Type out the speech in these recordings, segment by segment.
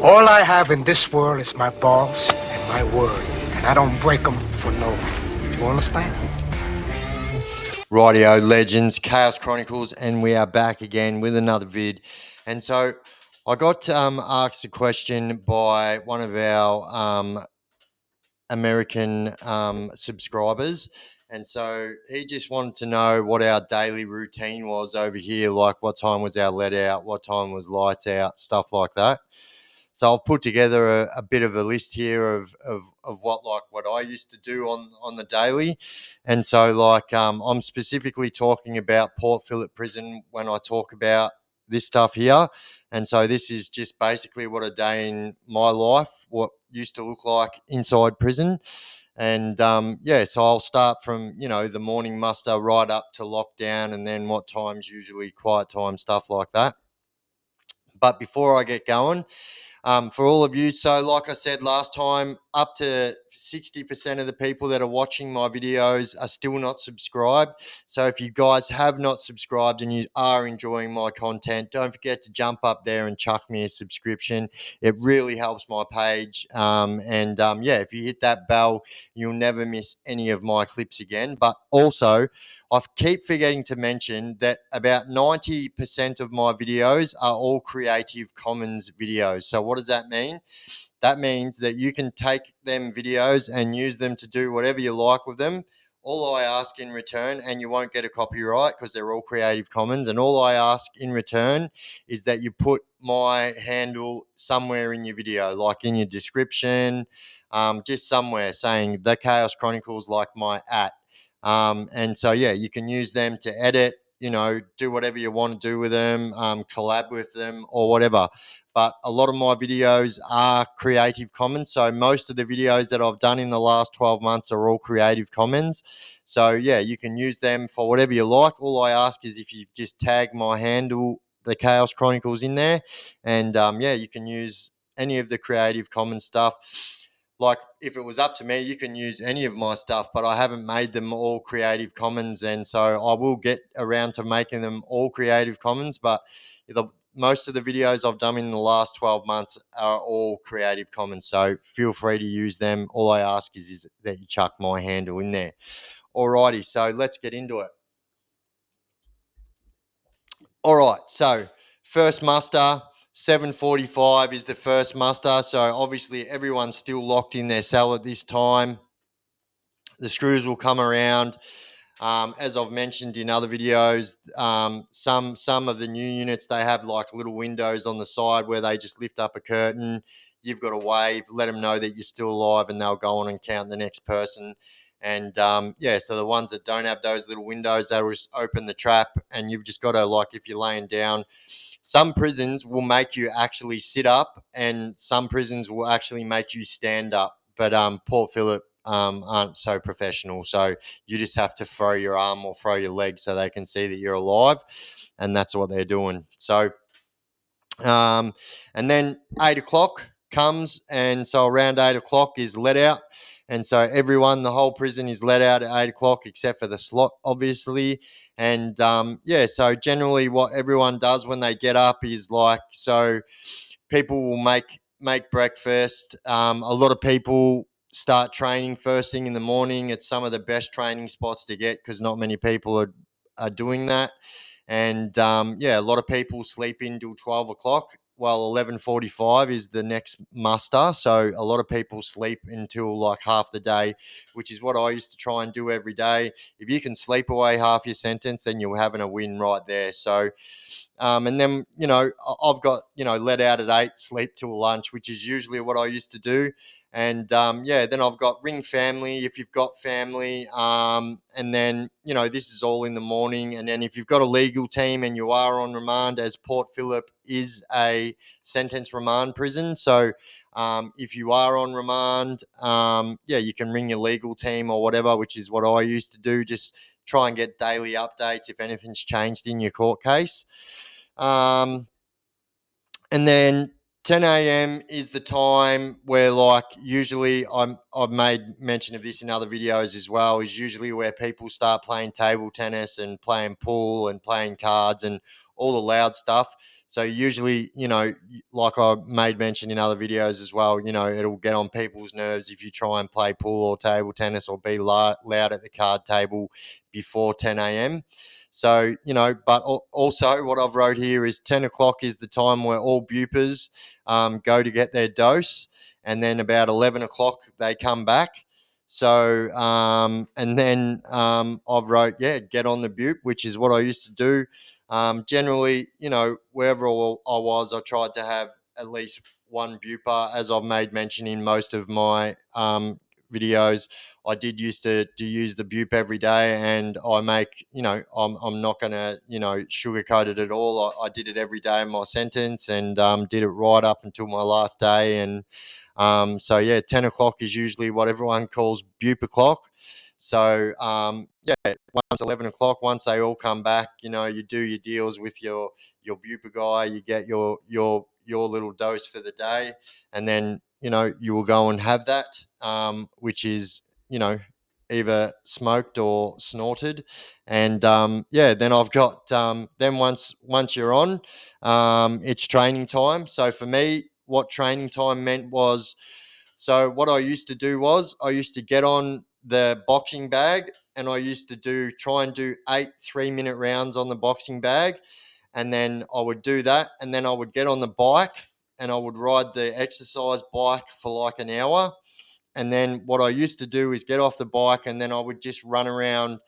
All I have in this world is my balls and my word, and I don't break them for no one. Do you understand? Rightio, legends, Chaos Chronicles, and we are back again with another vid. And so I got asked a question by one of our American subscribers. And so he just wanted to know what our daily routine was over here, like what time was our let out, what time was lights out, stuff like that. So I've put together a bit of a list here of what I used to do on the daily. And so I'm specifically talking about Port Phillip Prison when I talk about this stuff here. And so this is just basically what a day in my life, what used to look like inside prison. And so I'll start from, the morning muster right up to lockdown, and then what time's usually quiet time, stuff like that. But before I get going, for all of you. So, like I said last time, up to 60% of the people that are watching my videos are still not subscribed. So, if you guys have not subscribed and you are enjoying my content, don't forget to jump up there and chuck me a subscription. It really helps my page. If you hit that bell, you'll never miss any of my clips again. But also, I keep forgetting to mention that about 90% of my videos are all Creative Commons videos. So what does that mean? That means that you can take them videos and use them to do whatever you like with them. All I ask in return, and you won't get a copyright because they're all Creative Commons, and all I ask in return is that you put my handle somewhere in your video, like in your description, just somewhere saying The Chaos Chronicles, like my @ you can use them to edit, do whatever you want to do with them, collab with them or whatever. But a lot of my videos are Creative Commons. So most of the videos that I've done in the last 12 months are all Creative Commons. So you can use them for whatever you like. All I ask is if you just tag my handle, The Chaos Chronicles, in there. And you can use any of the Creative Commons stuff. Like, if it was up to me, you can use any of my stuff, but I haven't made them all Creative Commons, and so I will get around to making them all Creative Commons. But most of the videos I've done in the last 12 months are all Creative Commons, so feel free to use them. All I ask is that you chuck my handle in there. Alrighty, so let's get into it. All right, so first muster, 7:45 is the first muster. So obviously everyone's still locked in their cell at this time. The screws will come around. As I've mentioned in other videos, some of the new units, they have like little windows on the side where they just lift up a curtain. You've got to wave, let them know that you're still alive, and they'll go on and count the next person. And so the ones that don't have those little windows, they'll just open the trap, and you've just got to, like, if you're laying down, some prisons will make you actually sit up, and some prisons will actually make you stand up. But Port Phillip aren't so professional, so you just have to throw your arm or throw your leg so they can see that you're alive, and that's what they're doing. So, and then 8 o'clock comes, and so around 8 o'clock is let out. And so everyone, the whole prison is let out at 8 o'clock, except for the slot, obviously. And so generally what everyone does when they get up is people will make breakfast. A lot of people start training first thing in the morning. It's some of the best training spots to get because not many people are doing that. And a lot of people sleep in till 12 o'clock. Well, 11:45 is the next muster. So a lot of people sleep until like half the day, which is what I used to try and do every day. If you can sleep away half your sentence, then you're having a win right there. So, and then, I've got, let out at 8, sleep till lunch, which is usually what I used to do. And then I've got ring family if you've got family. And then, this is all in the morning. And then if you've got a legal team and you are on remand, as Port Phillip is a sentence remand prison. So if you are on remand, you can ring your legal team or whatever, which is what I used to do. Just try and get daily updates if anything's changed in your court case. And then 10 a.m. is the time where, like, usually I've made mention of this in other videos as well, is usually where people start playing table tennis and playing pool and playing cards and all the loud stuff. So usually, like I made mention in other videos as well, it'll get on people's nerves if you try and play pool or table tennis or be loud at the card table before 10 a.m. So, but also what I've wrote here is 10 o'clock is the time where all bupers go to get their dose, and then about 11 o'clock they come back. So, and then I've wrote, get on the bupe, which is what I used to do. Generally, wherever I was, I tried to have at least one buper, as I've made mention in most of my videos. I did used to use the bupe every day, and I make, I'm not going to, sugarcoat it at all. I did it every day in my sentence, and did it right up until my last day. And so, 10 o'clock is usually what everyone calls bupe o'clock. So, once 11 o'clock, once they all come back, you do your deals with your buper guy, you get your little dose for the day, and then, you will go and have that, which is, either smoked or snorted. And then I've got, then once you're on, it's training time. So for me, what training time meant was, so what I used to do was I used to get on the boxing bag, and I used to try and do 8 3-minute rounds on the boxing bag. And then I would do that, and then I would get on the bike and I would ride the exercise bike for like an hour. And then what I used to do is get off the bike, and then I would just run around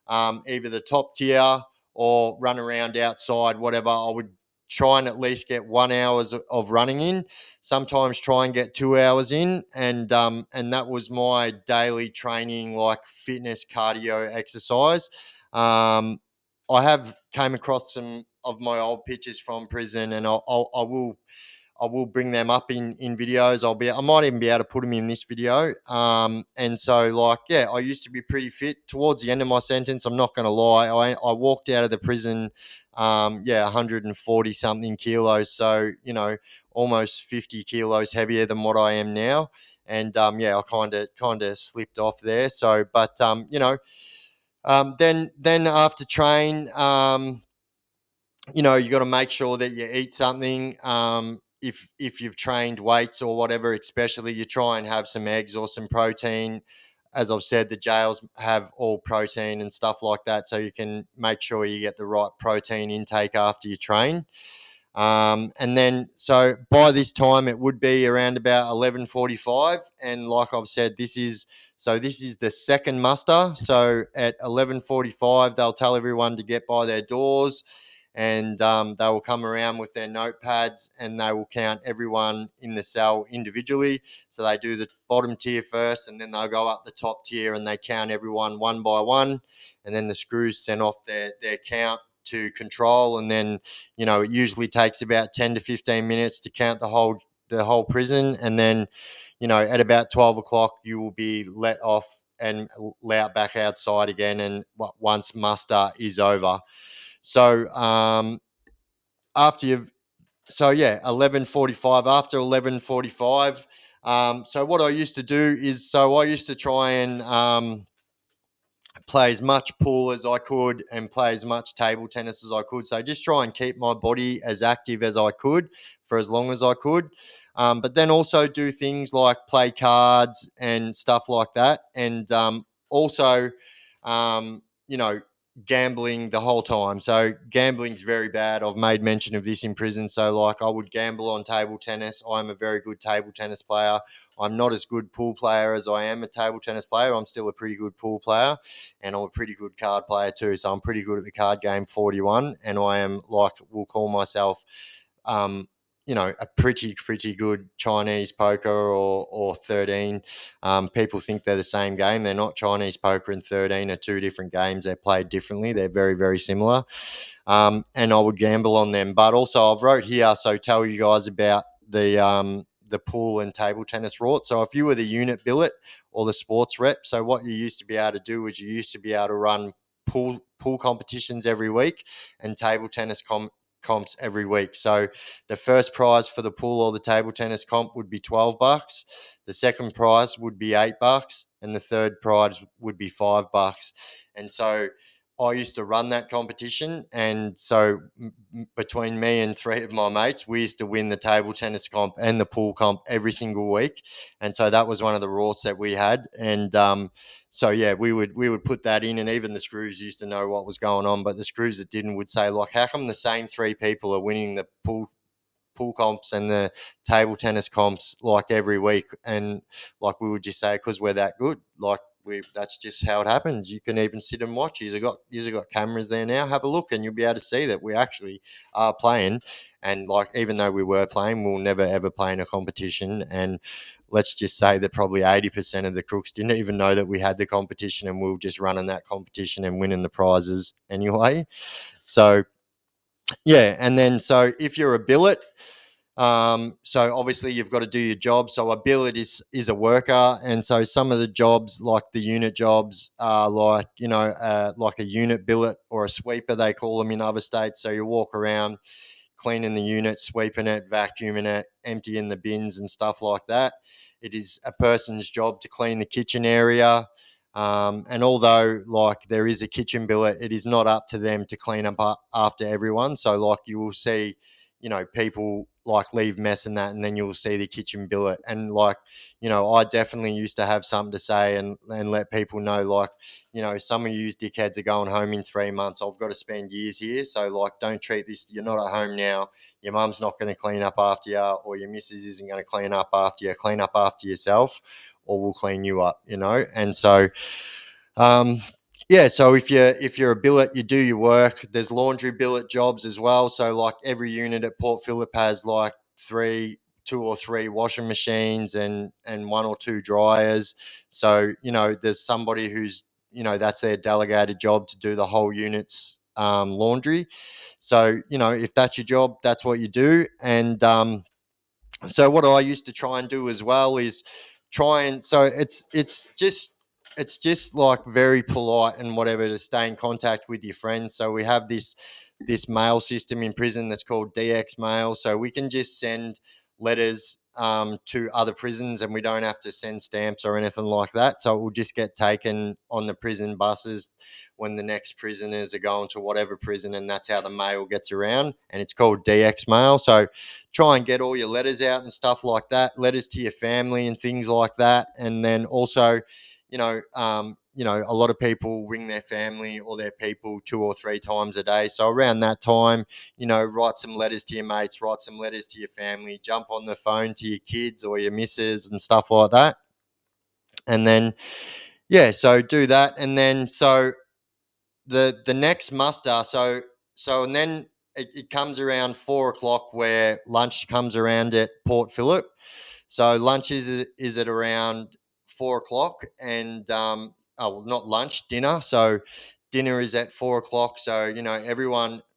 either the top tier or run around outside, whatever. I would try and at least get 1 hour of running in, sometimes try and get 2 hours in. And that was my daily training, like fitness, cardio, exercise. I have came across some of my old pictures from prison, and I will bring them up in videos. I might even be able to put them in this video. And so, like, I used to be pretty fit towards the end of my sentence. I'm not going to lie. I walked out of the prison, 140 something kilos. So, almost 50 kilos heavier than what I am now. And I kind of slipped off there. So, but then after train, you got to make sure that you eat something. If you've trained weights or whatever, especially, you try and have some eggs or some protein. As I've said, the jails have all protein and stuff like that, so you can make sure you get the right protein intake after you train. And then, so by this time, it would be around about 11:45, and like I've said, this is the second muster. So at 11:45, they'll tell everyone to get by their doors, and they will come around with their notepads, and they will count everyone in the cell individually. So they do the bottom tier first, and then they'll go up the top tier, and they count everyone one by one, and then the screws send off their count to control. And then, it usually takes about 10 to 15 minutes to count the whole prison. And then, at about 12 o'clock, you will be let off and allowed back outside again, and once muster is over. So after you've 11:45. After 11:45, so what I used to do is, I used to try and play as much pool as I could and play as much table tennis as I could. So just try and keep my body as active as I could for as long as I could. But then also do things like play cards and stuff like that. And also, you know, gambling the whole time. So gambling's very bad. I've made mention of this in prison. So like I would gamble on table tennis. I'm a very good table tennis player. I'm not as good pool player as I am a table tennis player. I'm still a pretty good pool player, and I'm a pretty good card player too. So I'm pretty good at the card game 41, and I am, like, we'll call myself a pretty good Chinese poker or 13. People think they're the same game. They're not. Chinese poker and 13 are two different games. They're played differently. They're very, very similar. And I would gamble on them. But also I've wrote here, so tell you guys about the pool and table tennis rort. So if you were the unit billet or the sports rep, so what you used to be able to do is you used to be able to run pool competitions every week and table tennis comps every week. So the first prize for the pool or the table tennis comp would be $12. The second prize would be $8, and the third prize would be $5. And so I used to run that competition, and so between me and three of my mates, we used to win the table tennis comp and the pool comp every single week, and so that was one of the rorts that we had, and so yeah, we would put that in, and even the screws used to know what was going on, but the screws that didn't would say, like, how come the same three people are winning the pool comps and the table tennis comps like every week? And like we would just say, because we're that good. Like that's just how it happens. You can even sit and watch. You've got cameras there now. Have a look, and you'll be able to see that we actually are playing. And like, even though we were playing, we'll never ever play in a competition. And let's just say that probably 80% of the crooks didn't even know that we had the competition, and we were just running that competition and winning the prizes anyway. So yeah, and then so if you're a billet, so obviously you've got to do your job. So a billet is a worker, and so some of the jobs, like the unit jobs, are like like a unit billet or a sweeper, they call them in other states. So you walk around cleaning the unit, sweeping it, vacuuming it, emptying the bins and stuff like that. It is a person's job to clean the kitchen area. And although like there is a kitchen billet, it is not up to them to clean up after everyone. So like you will see, people like leave mess and that, and then you'll see the kitchen billet. And like, I definitely used to have something to say and let people know, like, some of you dickheads are going home in 3 months. I've got to spend years here. So like, don't treat this, you're not at home now. Your mum's not going to clean up after you, or your missus isn't going to clean up after you. Clean up after yourself, or we'll clean you up, And so, um, yeah, so if you're a billet, you do your work. There's laundry billet jobs as well. So like every unit at Port Phillip has like two or three washing machines and one or two dryers. So there's somebody who's that's their delegated job to do the whole unit's laundry. So if that's your job, that's what you do. And so what I used to try and do as well is so it's just like very polite and whatever to stay in contact with your friends. So we have this mail system in prison that's called DX mail. So we can just send letters to other prisons, and we don't have to send stamps or anything like that. So it will just get taken on the prison buses when the next prisoners are going to whatever prison, and that's how the mail gets around. And it's called DX mail. So try and get all your letters out and stuff like that, letters to your family and things like that. And then also, a lot of people ring their family or their people 2 or 3 times a day. So around that time, write some letters to your mates, write some letters to your family, jump on the phone to your kids or your missus and stuff like that. And then, yeah, so do that. And then, so the next muster, and then it comes around 4 o'clock, where lunch comes around at Port Phillip. So lunch is at around 4 o'clock, and not lunch, dinner. So dinner is at 4 o'clock. So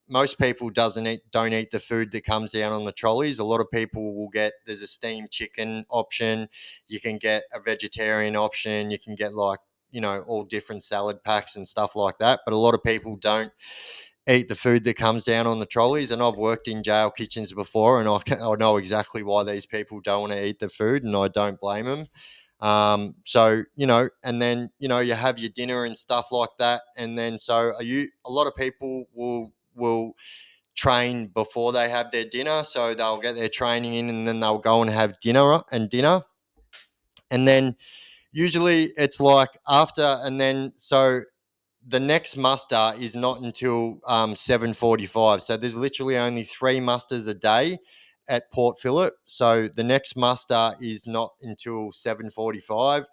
most people don't eat the food that comes down on the trolleys. A lot of people will there's a steamed chicken option. You can get a vegetarian option. You can get like all different salad packs and stuff like that. But a lot of people don't eat the food that comes down on the trolleys. And I've worked in jail kitchens before, and I know exactly why these people don't want to eat the food, and I don't blame them. So and then you have your dinner and stuff like that, and then so a lot of people will train before they have their dinner, so they'll get their training in, and then they'll go and have dinner, and then usually it's like after, and then so the next muster is not until 7:45. So there's literally only 3 musters a day at Port Phillip. So the next muster is not until 7:45.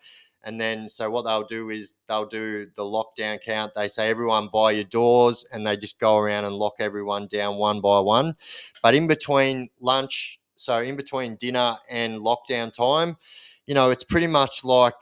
And then so what they'll do is they'll do the lockdown count. They say everyone by your doors, and they just go around and lock everyone down one by one. But in between lunch, so in between dinner and lockdown time, it's pretty much like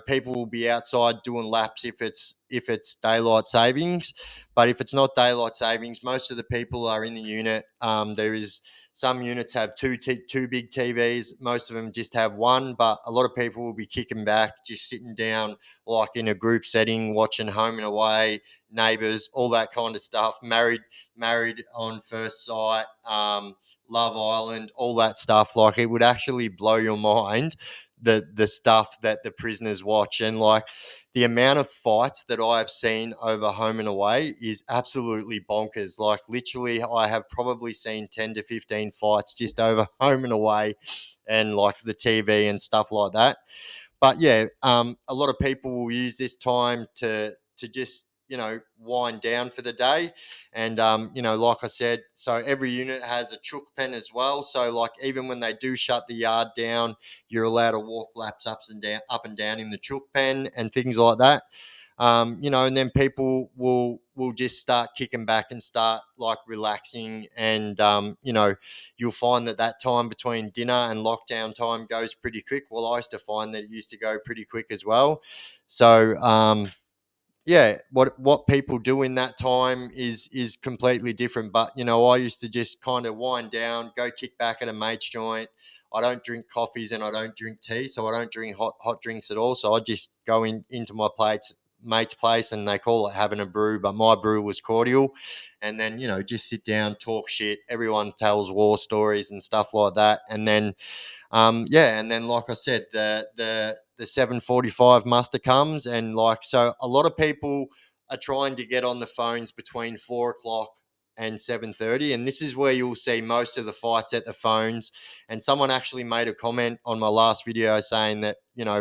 people will be outside doing laps if it's daylight savings. But if it's not daylight savings, most of the people are in the unit. There is Some units have two big TVs. Most of them just have one, but a lot of people will be kicking back, just sitting down, like in a group setting, watching Home and Away, Neighbours, all that kind of stuff. Married on First Sight, Love Island, all that stuff. Like, it would actually blow your mind, the stuff that the prisoners watch. And like, the amount of fights that I've seen over Home and Away is absolutely bonkers. Like, literally, I have probably seen 10 to 15 fights just over Home and Away and like the TV and stuff like that. But yeah, a lot of people will use this time to just, wind down for the day. And like I said, so every unit has a chook pen as well. So like, even when they do shut the yard down, you're allowed to walk laps up and down in the chook pen and things like that. And then people will just start kicking back and start like relaxing. And you'll find that time between dinner and lockdown time goes pretty quick. Well, I used to find that it used to go pretty quick as well. So yeah, what people do in that time is completely different. But I used to just kind of wind down, go kick back at a mate's joint. I don't drink coffees and I don't drink tea, so I don't drink hot drinks at all. So I just go into my mate's place, and they call it having a brew, but my brew was cordial. And then just sit down, talk shit. Everyone tells war stories and stuff like that, and then and then like I said, the 7:45 muster comes, and like, so a lot of people are trying to get on the phones between 4 o'clock and 7:30, and this is where you'll see most of the fights at the phones. And someone actually made a comment on my last video saying that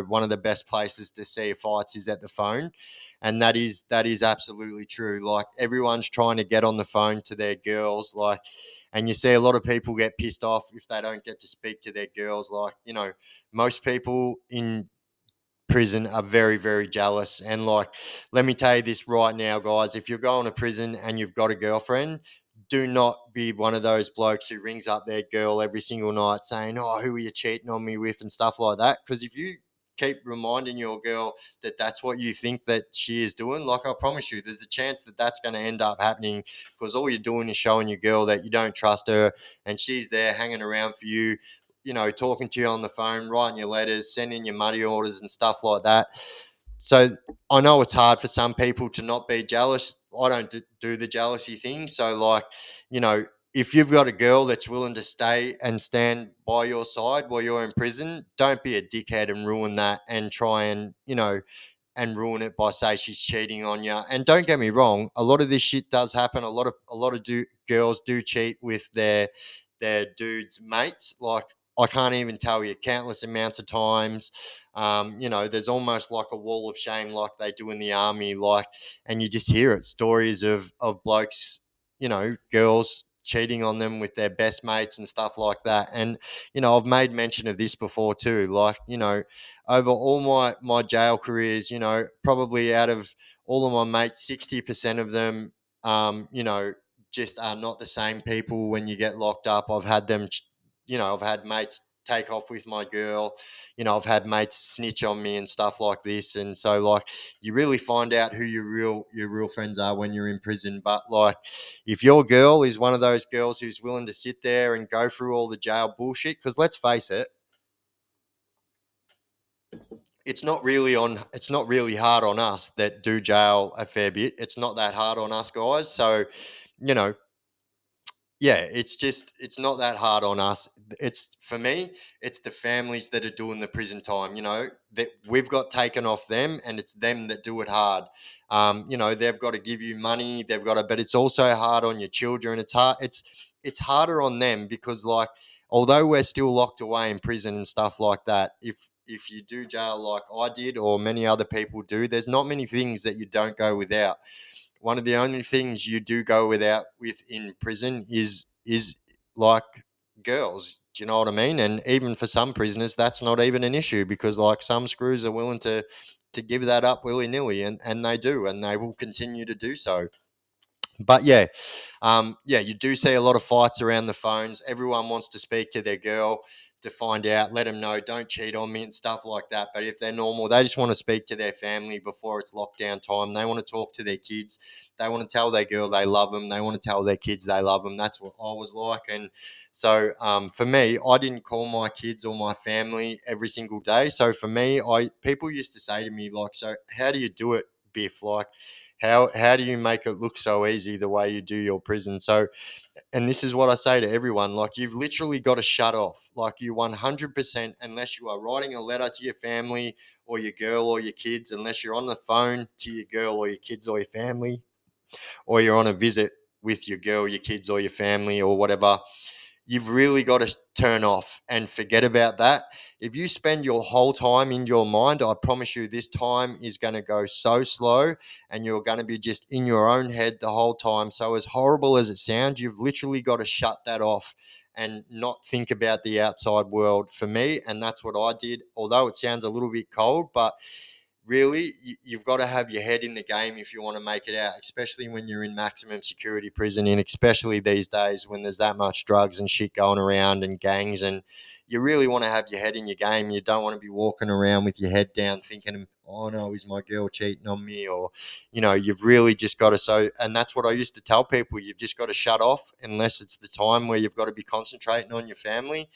one of the best places to see fights is at the phone, and that is absolutely true. Like, everyone's trying to get on the phone to their girls, like. And you see a lot of people get pissed off if they don't get to speak to their girls. Like, most people in prison are very, very jealous. And like, let me tell you this right now, guys, if you're going to prison and you've got a girlfriend, do not be one of those blokes who rings up their girl every single night saying, "Oh, who are you cheating on me with?" and stuff like that. Because if you keep reminding your girl that that's what you think that she is doing, like, I promise you, there's a chance that that's going to end up happening, because all you're doing is showing your girl that you don't trust her, and she's there hanging around for you, talking to you on the phone, writing your letters, sending your money orders and stuff like that. So I know it's hard for some people to not be jealous. I don't do the jealousy thing. So like, you know, if you've got a girl that's willing to stay and stand by your side while you're in prison, don't be a dickhead and ruin that and try and, and ruin it by say she's cheating on you. And don't get me wrong, a lot of this shit does happen. A lot of girls do cheat with their dudes mates. Like, I can't even tell you countless amounts of times. There's almost like a wall of shame, like they do in the army. Like, and you just hear it, stories of blokes, girls cheating on them with their best mates and stuff like that. And I've made mention of this before too. Like, over all my jail careers, probably out of all of my mates, 60% of them, just are not the same people when you get locked up. I've had them, I've had mates take off with my girl. I've had mates snitch on me and stuff like this. And so like, you really find out who your real friends are when you're in prison. But like, if your girl is one of those girls who's willing to sit there and go through all the jail bullshit, because let's face it, it's not really hard on us that do jail a fair bit. It's not that hard on us guys. So, you know, yeah, it's not that hard on us. It's, for me, it's the families that are doing the prison time, that we've got taken off them, and it's them that do it hard. They've got to give you money, but it's also hard on your children. It's harder on them because, like, although we're still locked away in prison and stuff like that, if you do jail like I did or many other people do, there's not many things that you don't go without. One of the only things you do go with in prison is like girls. Do you know what I mean? And even for some prisoners, that's not even an issue, because like, some screws are willing to give that up willy nilly, and they do, and they will continue to do so. But yeah, you do see a lot of fights around the phones. Everyone wants to speak to their girl. to find out, let them know, don't cheat on me and stuff like that. But if they're normal, they just want to speak to their family before it's lockdown time. They want to talk to their kids. They want to tell their girl they love them. They want to tell their kids they love them. That's what I was like. And so for me, I didn't call my kids or my family every single day. So for me, people used to say to me, like, so how do you do it, Biff? Like, how do you make it look so easy the way you do your prison? So, and this is what I say to everyone, like, you've literally got to shut off. Like, you 100%, unless you are writing a letter to your family or your girl or your kids, unless you're on the phone to your girl or your kids or your family, or you're on a visit with your girl, your kids, or your family, or whatever, you've really got to turn off and forget about that. If you spend your whole time in your mind, I promise you this time is going to go so slow and you're going to be just in your own head the whole time. So as horrible as it sounds, you've literally got to shut that off and not think about the outside world for me. And that's what I did, although it sounds a little bit cold, but really, you've got to have your head in the game if you want to make it out, especially when you're in maximum security prison, and especially these days when there's that much drugs and shit going around and gangs, and you really want to have your head in your game. You don't want to be walking around with your head down thinking, oh no, is my girl cheating on me? Or, you've really just got to, and that's what I used to tell people, you've just got to shut off unless it's the time where you've got to be concentrating on your family.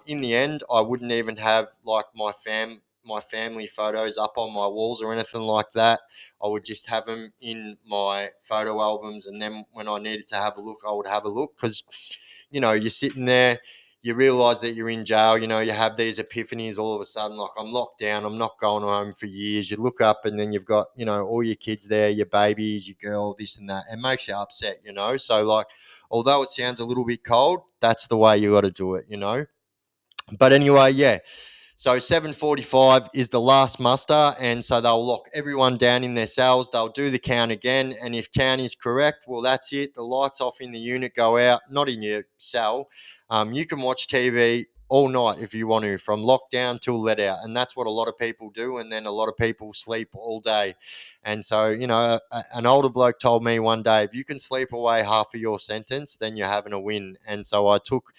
In the end, I wouldn't even have like my family photos up on my walls or anything like that. I would just have them in my photo albums, and then when I needed to have a look, I would have a look, because you're sitting there, you realize that you're in jail, you have these epiphanies all of a sudden, like, I'm locked down, I'm not going home for years. You look up and then you've got, all your kids there, your babies, your girl, this and that. It makes you upset, So, like, although it sounds a little bit cold, that's the way you got to do it. But anyway, yeah. So 7:45 is the last muster, and so they'll lock everyone down in their cells. They'll do the count again, and if count is correct, well, that's it. The lights off in the unit go out, not in your cell. You can watch TV all night if you want to, from lockdown till let out, and that's what a lot of people do. And then a lot of people sleep all day. And so, an older bloke told me one day, if you can sleep away half of your sentence, then you're having a win. And so I took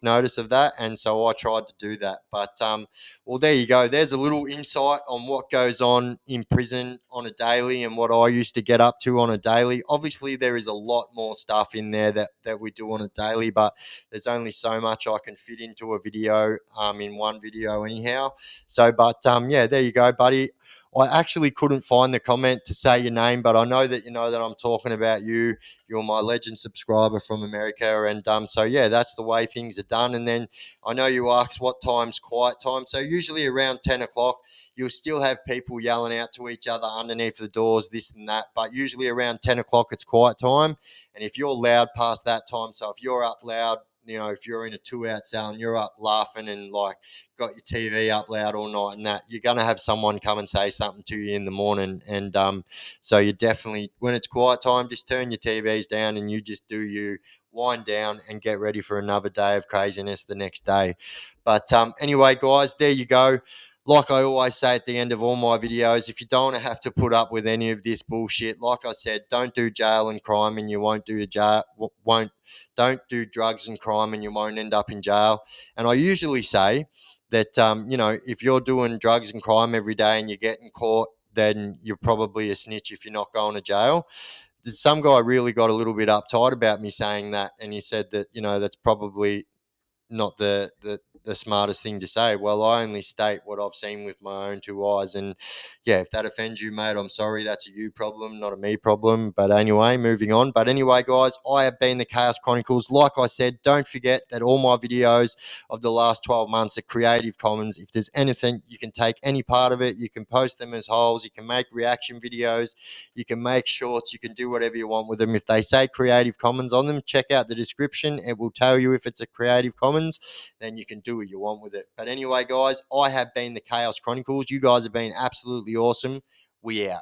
notice of that, and so I tried to do that. But well, there you go. There's a little insight on what goes on in prison on a daily and what I used to get up to on a daily. Obviously, there is a lot more stuff in there that we do on a daily, but there's only so much I can fit into a video, in one video anyhow. So, but yeah, there you go, buddy. I actually couldn't find the comment to say your name, but I know that you know that I'm talking about you. You're my legend subscriber from America. And so, yeah, that's the way things are done. And then I know you asked what time's quiet time. So usually around 10 o'clock, you'll still have people yelling out to each other underneath the doors, this and that. But usually around 10 o'clock, it's quiet time. And if you're loud past that time, so if you're up loud, if you're in a 2-out cell and you're up laughing and like got your TV up loud all night and that, you're going to have someone come and say something to you in the morning. And so you definitely, when it's quiet time, just turn your TVs down and you just do you, wind down and get ready for another day of craziness the next day. But anyway, guys, there you go. Like I always say at the end of all my videos, if you don't want to have to put up with any of this bullshit, like I said, don't do jail and crime and you won't do the jail, don't do drugs and crime and you won't end up in jail. And I usually say that, if you're doing drugs and crime every day and you're getting caught, then you're probably a snitch if you're not going to jail. Some guy really got a little bit uptight about me saying that, and he said that, that's probably not the smartest thing to say. Well, I only state what I've seen with my own two eyes. And yeah, if that offends you, mate, I'm sorry. That's a you problem, not a me problem. But anyway, moving on. But anyway, guys, I have been the Chaos Chronicles. Like I said, don't forget that all my videos of the last 12 months are Creative Commons. If there's anything, you can take any part of it. You can post them as wholes. You can make reaction videos. You can make shorts. You can do whatever you want with them. If they say Creative Commons on them, check out the description. It will tell you if it's a Creative Commons. Then you can do what you want with it. But anyway, guys, I have been the Chaos Chronicles. You guys have been absolutely awesome. We out.